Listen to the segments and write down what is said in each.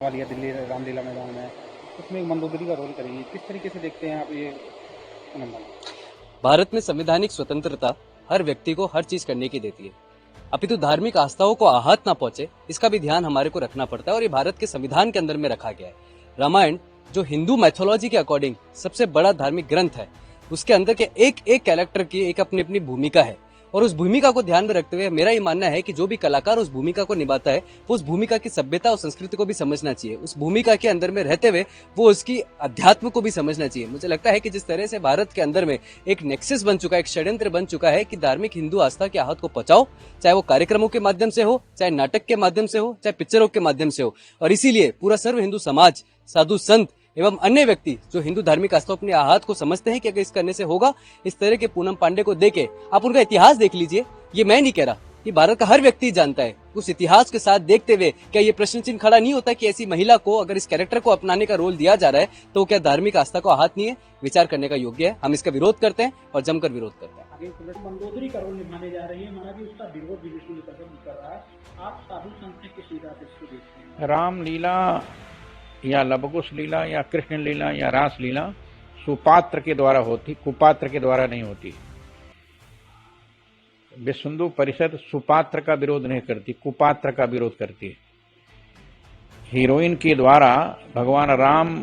वाली है दिल्ली रामलीला मैदान में, उसमें मंदोदरी का रोल करेगी। किस तरीके से देखते हैं आप ये फिल्म? भारत में संवैधानिक स्वतंत्रता हर व्यक्ति को हर चीज करने की देती है, अपितु धार्मिक आस्थाओं को आहत ना पहुंचे इसका भी ध्यान हमारे को रखना पड़ता है और ये भारत के संविधान के अंदर में रखा गया है। रामायण जो हिंदू मैथोलॉजी के अकॉर्डिंग सबसे बड़ा धार्मिक ग्रंथ है, उसके अंदर के एक एक कैरेक्टर की एक अपनी अपनी भूमिका है और उस भूमिका को ध्यान में रखते हुए मेरा ये मानना है कि जो भी कलाकार उस भूमिका को निभाता है वो उस भूमिका की सभ्यता और संस्कृति को भी समझना चाहिए। उस भूमिका के अंदर में रहते हुए वो उसकी अध्यात्म को भी समझना चाहिए। मुझे लगता है कि जिस तरह से भारत के अंदर में एक नेक्सस बन चुका है, एक षड्यंत्र बन चुका है कि धार्मिक हिंदू आस्था की आहत को पचाओ, चाहे वो कार्यक्रमों के माध्यम से हो, चाहे नाटक के माध्यम से हो, चाहे पिक्चरों के माध्यम से हो, और इसीलिए पूरा सर्व हिंदू समाज, साधु संत एवं अन्य व्यक्ति जो हिंदू धार्मिक आस्था अपने आहत को समझते हैं कि अगर इस करने से होगा, इस तरह के पूनम पांडे को देके आप उनका इतिहास देख लीजिए। ये मैं नहीं कह रहा, ये भारत का हर व्यक्ति जानता है। उस इतिहास के साथ देखते हुए क्या ये प्रश्न चिन्ह खड़ा नहीं होता कि ऐसी महिला को अगर इस कैरेक्टर को अपनाने का रोल दिया जा रहा है तो क्या धार्मिक आस्था को आहत नहीं है? विचार करने का योग्य है। हम इसका विरोध करते हैं और जमकर विरोध करते हैं। आगे मंदोदरी का रोल निभाने जा रही है, हमारा भी उसका विरोध भी विष्णु कर रहा है। आप साधु संत ने किस हिसाब से इसको देखते हैं? रामलीला या लवकुश लीला या कृष्ण लीला या रास लीला सुपात्र के द्वारा होती, कुपात्र के द्वारा नहीं होती। विश्व हिंदू परिषद सुपात्र का विरोध नहीं करती, कुपात्र का विरोध करती है। हीरोइन के द्वारा भगवान राम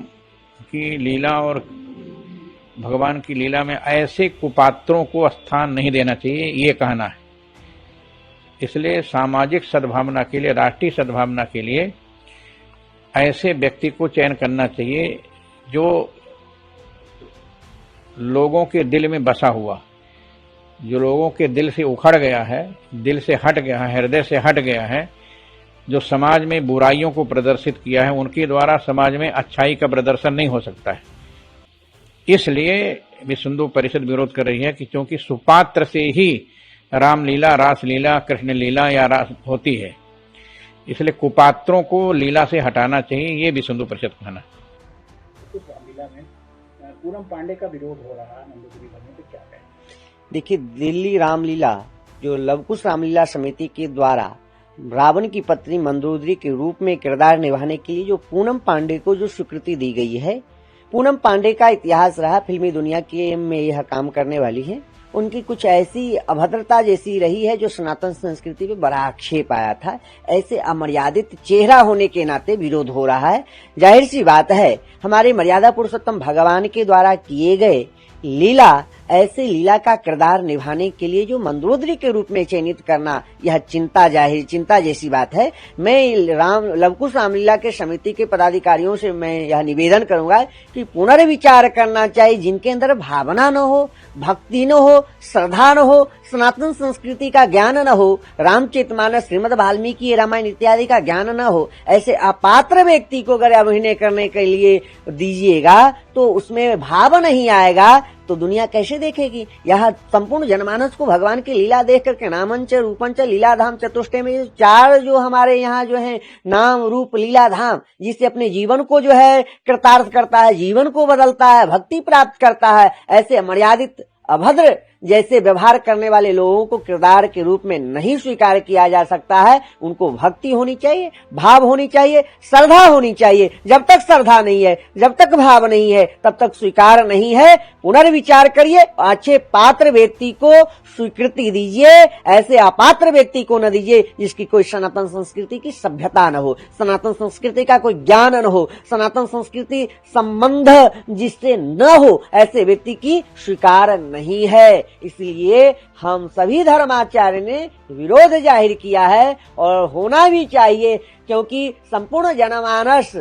की लीला और भगवान की लीला में ऐसे कुपात्रों को स्थान नहीं देना चाहिए, ये कहना है। इसलिए सामाजिक सद्भावना के लिए, राष्ट्रीय सद्भावना के लिए ऐसे व्यक्ति को चयन करना चाहिए जो लोगों के दिल में बसा हुआ, जो लोगों के दिल से उखड़ गया है, दिल से हट गया है, हृदय से हट गया है, जो समाज में बुराइयों को प्रदर्शित किया है, उनके द्वारा समाज में अच्छाई का प्रदर्शन नहीं हो सकता है। इसलिए विश्व हिंदू परिषद विरोध कर रही है कि क्योंकि सुपात्र से ही रामलीला, रासलीला, कृष्ण लीला या रास होती है, इसलिए कुपात्रों को लीला से हटाना चाहिए, ये विश्व हिंदू परिषद कहना है। कुछ रामलीला में पूनम पांडे का विरोध हो रहा है मंदोदरी करने पे, क्या कहें? देखिए, दिल्ली रामलीला जो लवकुश रामलीला समिति के द्वारा रावण की पत्नी मंदोदरी के रूप में किरदार निभाने के लिए जो पूनम पांडे को जो स्वीकृति दी गई है, पूनम पांडे का इतिहास रहा, फिल्मी दुनिया के में यह काम करने वाली है। उनकी कुछ ऐसी अभद्रता जैसी रही है जो सनातन संस्कृति पे बड़ा आक्षेप आया था। ऐसे अमर्यादित चेहरा होने के नाते विरोध हो रहा है। जाहिर सी बात है, हमारे मर्यादा पुरुषोत्तम भगवान के द्वारा किए गए लीला, ऐसे लीला का किरदार निभाने के लिए जो मंदोदरी के रूप में चयनित करना, यह चिंता जैसी बात है। मैं लवकुश रामलीला के समिति के पदाधिकारियों से मैं यह निवेदन करूंगा कि पुनर्विचार करना चाहिए। जिनके अंदर भावना न हो, भक्ति न हो, श्रद्धा न हो, सनातन संस्कृति का ज्ञान न हो, रामचरितमानस, श्रीमद् वाल्मीकि रामायण इत्यादि का ज्ञान न हो, ऐसे अपात्र व्यक्ति को अगर अभिनय करने के लिए दीजिएगा तो उसमें भाव नहीं आएगा तो दुनिया कैसे देखेगी? यह संपूर्ण जनमानस को भगवान की लीला देख करके नामंच रूपंच लीलाधाम चतुष्टय में चार जो हमारे यहाँ जो है नाम रूप लीलाधाम, जिससे अपने जीवन को जो है कृतार्थ करता है, जीवन को बदलता है, भक्ति प्राप्त करता है, ऐसे मर्यादित अभद्र जैसे व्यवहार करने वाले लोगों को किरदार के रूप में नहीं स्वीकार किया जा सकता है। उनको भक्ति होनी चाहिए, भाव होनी चाहिए, श्रद्धा होनी चाहिए। जब तक श्रद्धा नहीं है, जब तक भाव नहीं है, तब तक स्वीकार नहीं है। पुनर्विचार करिए, अच्छे पात्र व्यक्ति को स्वीकृति दीजिए, ऐसे अपात्र व्यक्ति को न दीजिए जिसकी कोई सनातन संस्कृति की सभ्यता न हो, सनातन संस्कृति का कोई ज्ञान न हो, सनातन संस्कृति संबंध जिससे न हो, ऐसे व्यक्ति की स्वीकार नहीं है। इसलिए हम सभी धर्माचार्य ने विरोध जाहिर किया है और होना भी चाहिए, क्योंकि संपूर्ण जनमानस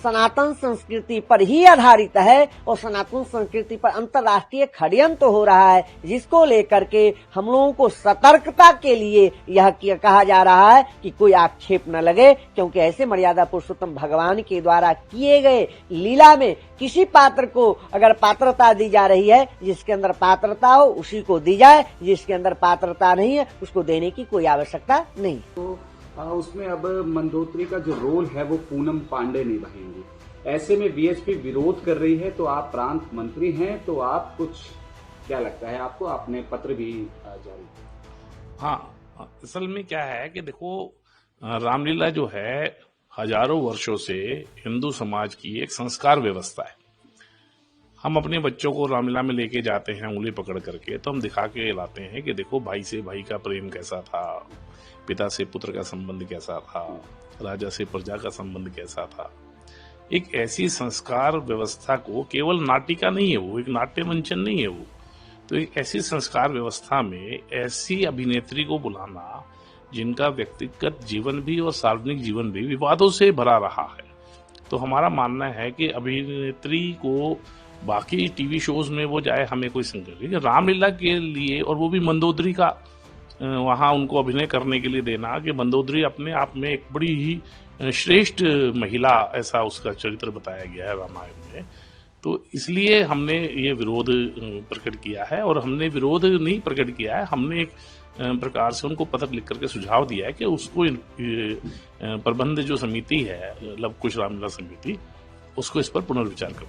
सनातन संस्कृति पर ही आधारित है और सनातन संस्कृति पर अंतर्राष्ट्रीय षड्यंत्र हो रहा है, जिसको लेकर के हम लोगों को सतर्कता के लिए यह कहा जा रहा है कि कोई आक्षेप न लगे, क्योंकि ऐसे मर्यादा पुरुषोत्तम भगवान के द्वारा किए गए लीला में किसी पात्र को अगर पात्रता दी जा रही है, जिसके अंदर पात्रता हो उसी को दी जाए, जिसके अंदर पात्रता नहीं है उसको देने की कोई आवश्यकता नहीं। तो उसमें अब मंदोदरी का जो रोल है वो पूनम पांडे निभाएंगे। ऐसे में बीएसपी विरोध कर रही है, तो आप प्रांत मंत्री हैं, तो आप कुछ क्या लगता है आपको? आपने पत्र भी जारी किया। हाँ, असल में क्या है कि देखो, रामलीला जो है हजारों वर्षों से हिंदू समाज की एक संस्कार व्यवस्था है। हम अपने बच्चों को रामलीला में लेके जाते हैं उंगली पकड़ करके, तो हम दिखा के लाते हैं कि देखो भाई से भाई का प्रेम कैसा था, पिता से पुत्र का संबंध कैसा था, राजा से प्रजा का संबंध कैसा था। एक ऐसी संस्कार व्यवस्था को, केवल नाटिका नहीं है वो, एक नाट्य मंचन नहीं है वो, तो एक ऐसी संस्कार व्यवस्था में ऐसी अभिनेत्री को बुलाना जिनका व्यक्तिगत जीवन भी और सार्वजनिक जीवन भी विवादों से भरा रहा है। तो हमारा मानना है कि अभिनेत्री को बाकी टीवी शोज में वो जाए, हमें कोई संकट नहीं। रामलीला के लिए, और वो भी मंदोदरी का वहाँ उनको अभिनय करने के लिए देना, कि मंदोदरी अपने आप में एक बड़ी ही श्रेष्ठ महिला, ऐसा उसका चरित्र बताया गया है रामायण में। तो इसलिए हमने ये विरोध प्रकट किया है, और हमने विरोध नहीं प्रकट किया है, हमने एक प्रकार से उनको पत्र लिख करके सुझाव दिया है कि उसको प्रबंध जो समिति है, लव कुश रामलीला समिति, उसको इस पर पुनर्विचार करें।